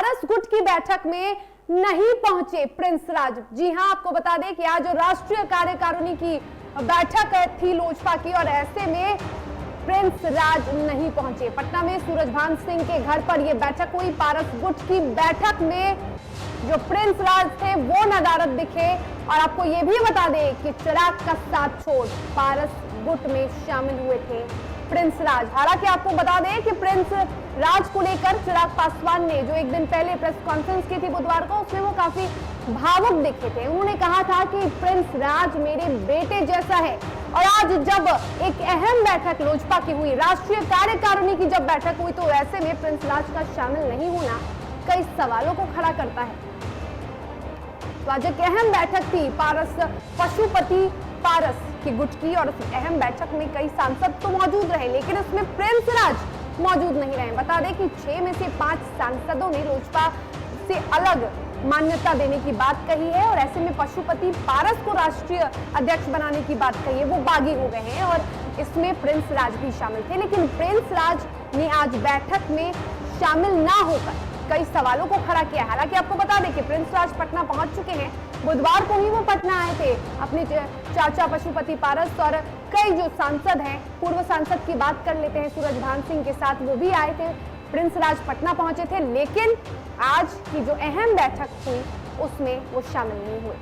पारस गुट की बैठक में नहीं पहुंचे प्रिंस राज। जी हां, आपको बता दें कि आज राष्ट्रीय कार्यकारिणी की बैठक थी लोजपा की और ऐसे में प्रिंस राज नहीं पहुंचे। पटना में सूरजभान सिंह के घर पर यह बैठक हुई। पारस गुट की बैठक में जो प्रिंस राज थे वो नदारद दिखे और आपको यह भी बता दें कि चिराग का साथ छोड़ पारस गुट में शामिल हुए थे प्रिंस राज। हालांकि आपको बता दें कि प्रिंस राज को लेकर चिराग पासवान ने जो एक दिन पहले प्रेस कॉन्फ्रेंस की थी बुधवार को, उसमें वो काफी भावुक दिखे थे। उन्होंने कहा था कि प्रिंस राज मेरे बेटे जैसा है। और आज जब एक अहम बैठक लोजपा की हुई, राष्ट्रीय कार्यकारिणी की जब बैठक हुई, तो ऐसे में प्रिंस राज का शामिल नहीं होना कई सवालों को खड़ा करता है। तो आज एक अहम बैठक थी पारस पशुपति पारस की गुट की और उस अहम बैठक में कई सांसद तो मौजूद रहे, लेकिन उसमें प्रिंस राज मौजूद नहीं रहे। बता दें कि 6 में से 5 सांसदों ने लोजपा से अलग मान्यता देने की बात कही है और ऐसे में पशुपति पारस को राष्ट्रीय अध्यक्ष बनाने की बात कही है, वो बागी हो गए हैं और इसमें प्रिंस राज भी शामिल थे। लेकिन प्रिंस राज ने आज बैठक में शामिल ना होकर कई सवालों को खड़ा किया। हालांकि आपको बता दें कि प्रिंस राज पटना पहुंच चुके हैं। बुधवार को ही वो पटना आए थे अपने चाचा पशुपति पारस और कई जो सांसद हैं, पूर्व सांसद की बात कर लेते हैं सूरजभान सिंह के साथ, वो भी आए थे। प्रिंस राज पटना पहुंचे थे, लेकिन आज की जो अहम बैठक हुई उसमें वो शामिल नहीं हुए।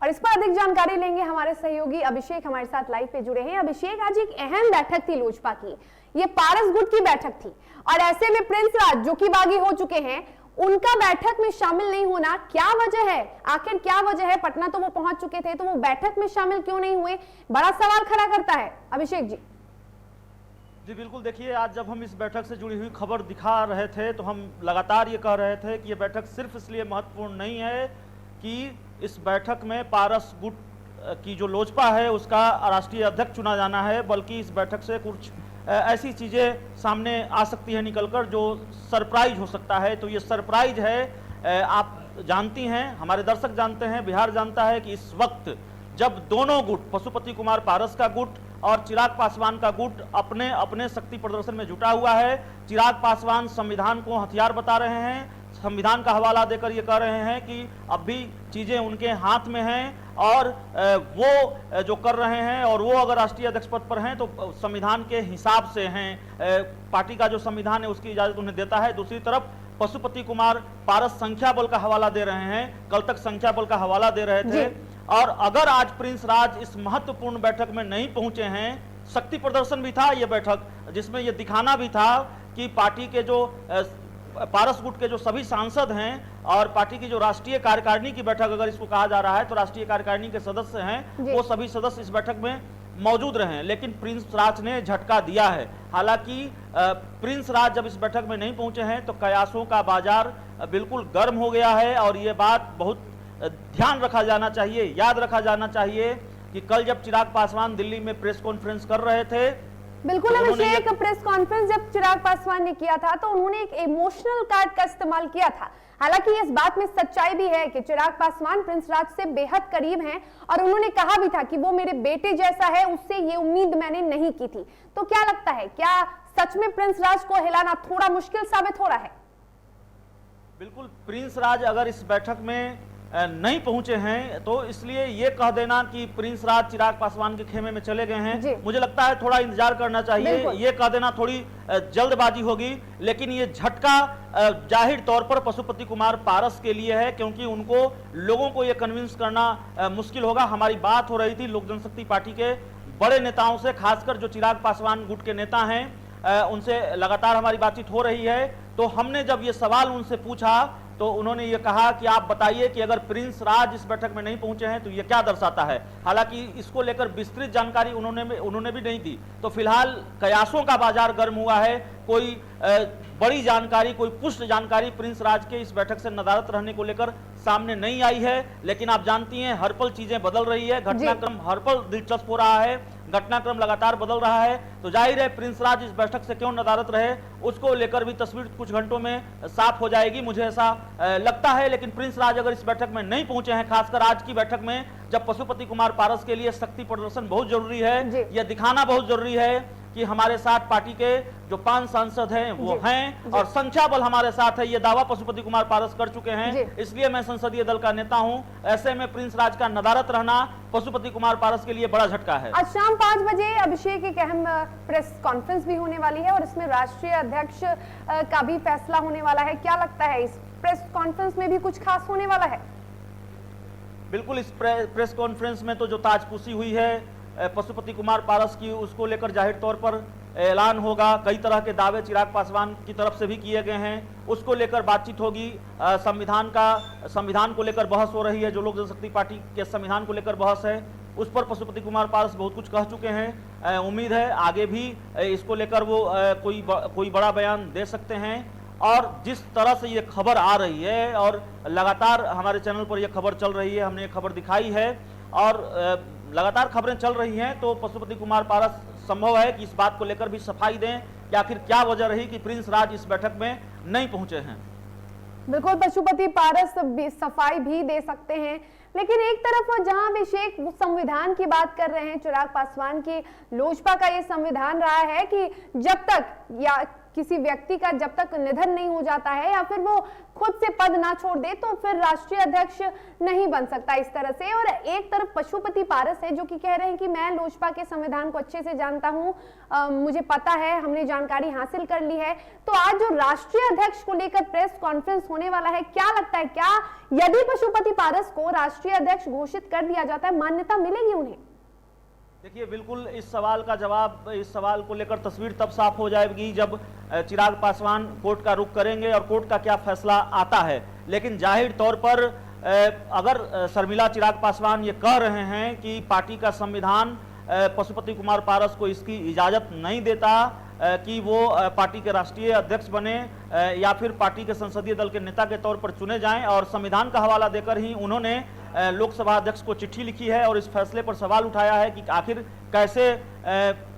और इस पर अधिक जानकारी लेंगे हमारे सहयोगी अभिषेक हमारे साथ लाइव पे जुड़े हैं। अभिषेक, आज एक अहम बैठक थी लोजपा की, ये पारस गुट की बैठक थी और ऐसे में प्रिंस राज जो कि बागी हो चुके हैं, उनका बैठक में शामिल नहीं होना क्या वजह है? आखिर क्या वजह है? पटना तो वो पहुंच चुके थे, तो वो बैठक में शामिल क्यों नहीं हुए? बड़ा सवाल खड़ा करता है। अभिषेक जी। जी बिल्कुल, देखिए आज जब हम इस बैठक से जुड़ी हुई खबर दिखा रहे थे तो हम लगातार ये कह रहे थे कि ये बैठक सिर्फ इसलिए महत्वपूर्ण नहीं है कि इस बैठक में पारस गुट की जो लोजपा है उसका राष्ट्रीय अध्यक्ष चुना जाना है, बल्कि इस बैठक से कुछ ऐसी चीज़ें सामने आ सकती है निकलकर जो सरप्राइज हो सकता है। तो ये सरप्राइज है। आप जानती हैं, हमारे दर्शक जानते हैं, बिहार जानता है कि इस वक्त जब दोनों गुट, पशुपति कुमार पारस का गुट और चिराग पासवान का गुट अपने अपने शक्ति प्रदर्शन में जुटा हुआ है। चिराग पासवान संविधान को हथियार बता रहे हैं, संविधान का हवाला देकर ये कह रहे हैं कि अब भी चीजें उनके हाथ में हैं और वो जो कर रहे हैं और वो अगर राष्ट्रीय अध्यक्ष पद पर हैं तो संविधान के हिसाब से हैं। पार्टी का जो संविधान है उसकी इजाजत उन्हें देता है। दूसरी तरफ पशुपति कुमार पारस संख्या बल का हवाला दे रहे हैं, कल तक संख्या बल का हवाला दे रहे थे। और अगर आज प्रिंस राज इस महत्वपूर्ण बैठक में नहीं पहुंचे हैं, शक्ति प्रदर्शन भी था ये बैठक जिसमें यह दिखाना भी था कि पार्टी के जो पारस गुट के जो सभी सांसद हैं और पार्टी की जो राष्ट्रीय कार्यकारिणी की बैठक अगर इसको कहा जा रहा है तो राष्ट्रीय कार्यकारिणी के सदस्य हैं, वो सभी सदस्य इस बैठक में मौजूद रहे हैं। लेकिन प्रिंस राज ने झटका दिया है। हालांकि प्रिंस राज जब इस बैठक में नहीं पहुंचे हैं तो कयासों का बाजार बिल्कुल गर्म हो गया है और ये बात बहुत ध्यान रखा जाना चाहिए, याद रखा जाना चाहिए कि कल जब चिराग पासवान दिल्ली में प्रेस कॉन्फ्रेंस कर रहे थे, बिल्कुल अभिषेक, प्रेस कॉन्फ्रेंस जब चिराग पासवान ने किया था तो उन्होंने एक इमोशनल कार्ड का इस्तेमाल किया था। हालांकि इस बात में सच्चाई भी है कि चिराग पासवान प्रिंस राज से बेहद करीब हैं और उन्होंने कहा भी था कि वो मेरे बेटे जैसा है, उससे ये उम्मीद मैंने नहीं की थी। तो क्या लगता है, क्या सच में प्रिंस राज को हिलाना थोड़ा मुश्किल साबित हो रहा है? बिल्कुल, प्रिंस राज अगर इस बैठक में नहीं पहुंचे हैं तो इसलिए ये कह देना कि प्रिंस राज चिराग पासवान के खेमे में चले गए हैं, मुझे लगता है थोड़ा इंतजार करना चाहिए। ये कह देना थोड़ी जल्दबाजी होगी। लेकिन ये झटका जाहिर तौर पर पशुपति कुमार पारस के लिए है, क्योंकि उनको लोगों को ये कन्विंस करना मुश्किल होगा। हमारी बात हो रही थी लोक जनशक्ति पार्टी के बड़े नेताओं से, खासकर जो चिराग पासवान गुट के नेता हैं उनसे लगातार हमारी बातचीत हो रही है। तो हमने जब ये सवाल उनसे पूछा तो उन्होंने ये कहा कि आप बताइए कि अगर प्रिंस राज इस बैठक में नहीं पहुंचे हैं तो ये क्या दर्शाता है। हालांकि इसको लेकर विस्तृत जानकारी उन्होंने भी नहीं दी। तो फिलहाल कयासों का बाजार गर्म हुआ है। कोई बड़ी जानकारी, कोई पुष्ट जानकारी प्रिंस राज के इस बैठक से नदारत रहने को लेकर सामने नहीं आई है। लेकिन आप जानती हैं हर पल चीजें बदल रही है, घटनाक्रम हर पल दिलचस्प हो रहा है, घटनाक्रम लगातार बदल रहा है। तो जाहिर है प्रिंस राज इस बैठक से क्यों नदारत रहे उसको लेकर भी तस्वीर कुछ घंटों में साफ हो जाएगी, मुझे ऐसा लगता है। लेकिन प्रिंस राज अगर इस बैठक में नहीं पहुंचे हैं, खासकर आज की बैठक में, जब पशुपति कुमार पारस के लिए शक्ति प्रदर्शन बहुत जरूरी जी। है, यह दिखाना बहुत जरूरी है कि हमारे साथ पार्टी के जो 5 सांसद हैं वो हैं और संख्या बल हमारे साथ है, ये दावा पशुपति कुमार पारस कर चुके हैं। इसलिए मैं संसदीय दल का नेता हूं। ऐसे में प्रिंस राज का नदारत रहना पशुपति कुमार पारस के लिए बड़ा झटका है। आज शाम 5 बजे अभिषेक एक अहम प्रेस कॉन्फ्रेंस भी होने वाली है और इसमें राष्ट्रीय अध्यक्ष का भी फैसला होने वाला है। क्या लगता है, इस प्रेस कॉन्फ्रेंस में भी कुछ खास होने वाला है? बिल्कुल, इस प्रेस कॉन्फ्रेंस में तो जो ताजपोशी हुई है पशुपति कुमार पारस की, उसको लेकर जाहिर तौर पर ऐलान होगा। कई तरह के दावे चिराग पासवान की तरफ से भी किए गए हैं, उसको लेकर बातचीत होगी। संविधान को लेकर बहस हो रही है, जो लोक जनशक्ति पार्टी के संविधान को लेकर बहस है, उस पर पशुपति कुमार पारस बहुत कुछ कह चुके हैं। उम्मीद है आगे भी इसको लेकर वो कोई बड़ा बयान दे सकते हैं। और जिस तरह से ये खबर आ रही है और लगातार हमारे चैनल पर यह खबर चल रही है, हमने ये खबर दिखाई है और लगातार खबरें चल रही हैं, तो पशुपति कुमार पारस संभव है कि इस बात को लेकर भी सफाई दें कि आखिर क्या वजह रही कि प्रिंस राज इस बैठक में नहीं पहुंचे हैं। बिल्कुल, पशुपति पारस सफाई भी दे सकते हैं, लेकिन एक तरफ जहां अभिषेक संविधान की बात कर रहे हैं, चिराग पासवान की लोजपा का ये संविधान रहा है कि जब तक या किसी व्यक्ति का जब तक निधन नहीं हो जाता है या फिर वो खुद से पद ना छोड़ दे तो फिर राष्ट्रीय अध्यक्ष नहीं बन सकता इस तरह से। और एक तरफ पशुपति पारस है जो कि कह रहे हैं कि मैं लोजपा के संविधान को अच्छे से जानता हूं, मुझे पता है, हमने जानकारी हासिल कर ली है। तो आज जो राष्ट्रीय अध्यक्ष को लेकर प्रेस कॉन्फ्रेंस होने वाला है, क्या लगता है, क्या यदि पशुपति पारस को राष्ट्रीय अध्यक्ष घोषित कर दिया जाता है, मान्यता मिलेगी उन्हें? देखिए, बिल्कुल इस सवाल को लेकर तस्वीर तब साफ हो जाएगी जब चिराग पासवान कोर्ट का रुख करेंगे और कोर्ट का क्या फैसला आता है। लेकिन जाहिर तौर पर अगर शर्मिला चिराग पासवान ये कह रहे हैं कि पार्टी का संविधान पशुपति कुमार पारस को इसकी इजाजत नहीं देता कि वो पार्टी के राष्ट्रीय अध्यक्ष बने या फिर पार्टी के संसदीय दल के नेता के तौर पर चुने जाएं, और संविधान का हवाला देकर ही उन्होंने लोकसभा अध्यक्ष को चिट्ठी लिखी है और इस फैसले पर सवाल उठाया है कि आखिर कैसे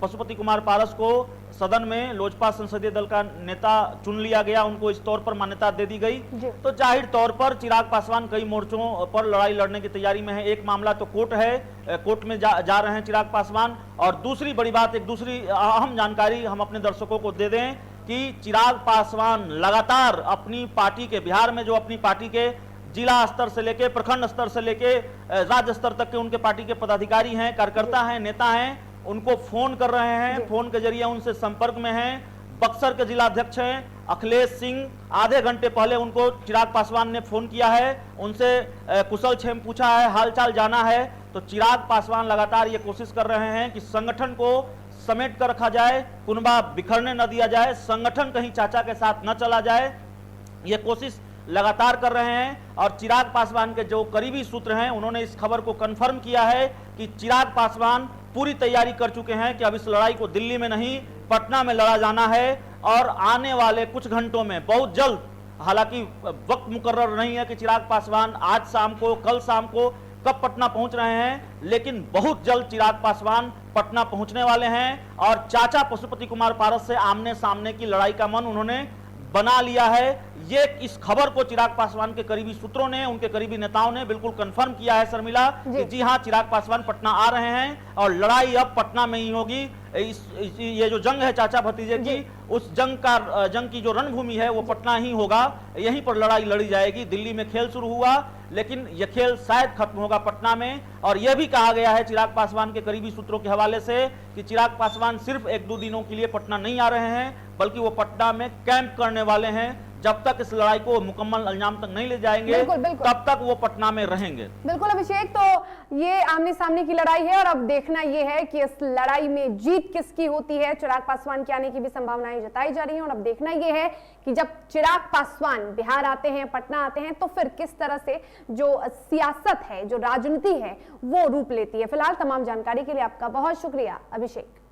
पशुपति कुमार पारस को सदन में लोजपा संसदीय दल का नेता चुन लिया गया, उनको इस तौर पर मान्यता दे दी गई। तो जाहिर तौर पर चिराग पासवान कई मोर्चों पर लड़ाई लड़ने की तैयारी में है। एक मामला तो कोर्ट है, कोर्ट में जा रहे हैं चिराग पासवान। और दूसरी बड़ी बात, एक दूसरी अहम जानकारी हम अपने दर्शकों को दे दें कि चिराग पासवान लगातार अपनी पार्टी के, बिहार में जो अपनी पार्टी के जिला स्तर से लेके प्रखंड स्तर से लेके राज्य स्तर तक के उनके पार्टी के पदाधिकारी हैं, कार्यकर्ता हैं, नेता हैं, उनको फोन कर रहे हैं, फोन के जरिए उनसे संपर्क में हैं। बक्सर के जिला अध्यक्ष हैं अखिलेश सिंह, आधे घंटे पहले उनको चिराग पासवान ने फोन किया है, उनसे कुशल क्षेम पूछा है, हालचाल जाना है। तो चिराग पासवान लगातार ये कोशिश कर रहे हैं कि संगठन को समेट कर रखा जाए, कुनबा बिखरने न दिया जाए, संगठन कहीं चाचा के साथ न चला जाए, ये कोशिश लगातार कर रहे हैं। और चिराग पासवान के जो करीबी सूत्र हैं उन्होंने इस खबर को कंफर्म किया है कि चिराग पासवान पूरी तैयारी कर चुके हैं कि अब इस लड़ाई को दिल्ली में नहीं पटना में लड़ा जाना है और आने वाले कुछ घंटों में बहुत जल्द, हालांकि वक्त मुकर्रर नहीं है कि चिराग पासवान आज शाम को, कल शाम को कब पटना पहुंच रहे हैं, लेकिन बहुत जल्द चिराग पासवान पटना पहुंचने वाले हैं और चाचा पशुपति कुमार पारस से आमने सामने की लड़ाई का मन उन्होंने बना लिया है। ये इस खबर को चिराग पासवान के करीबी सूत्रों ने, उनके करीबी नेताओं ने बिल्कुल कंफर्म किया है शर्मिला कि जी हां, चिराग पासवान पटना आ रहे हैं और लड़ाई अब पटना में ही होगी। ये जो जंग है चाचा भतीजे की, उस जंग की जो रणभूमि है वो पटना ही होगा, यहीं पर लड़ाई लड़ी जाएगी। दिल्ली में खेल शुरू हुआ लेकिन यह खेल शायद खत्म होगा पटना में। और यह भी कहा गया है चिराग पासवान के करीबी सूत्रों के हवाले से कि चिराग पासवान सिर्फ 1-2 दिनों के लिए पटना नहीं आ रहे हैं, बल्कि वो पटना में कैंप करने वाले हैं। जब तक इस लड़ाई को मुकम्मल अंजाम तक नहीं ले जाएंगे, बिल्कुल। तब तक वो पटना में रहेंगे। बिल्कुल अभिषेक, तो ये आमने सामने की लड़ाई है और अब देखना ये है कि इस लड़ाई में जीत किसकी होती है। चिराग पासवान के आने की भी संभावनाएं जताई जा रही हैं और अब देखना ये है कि जब चिराग पासवान बिहार आते हैं, पटना आते हैं, तो फिर किस तरह से जो सियासत है, जो राजनीति है, वो रूप लेती है। फिलहाल तमाम जानकारी के लिए आपका बहुत शुक्रिया अभिषेक।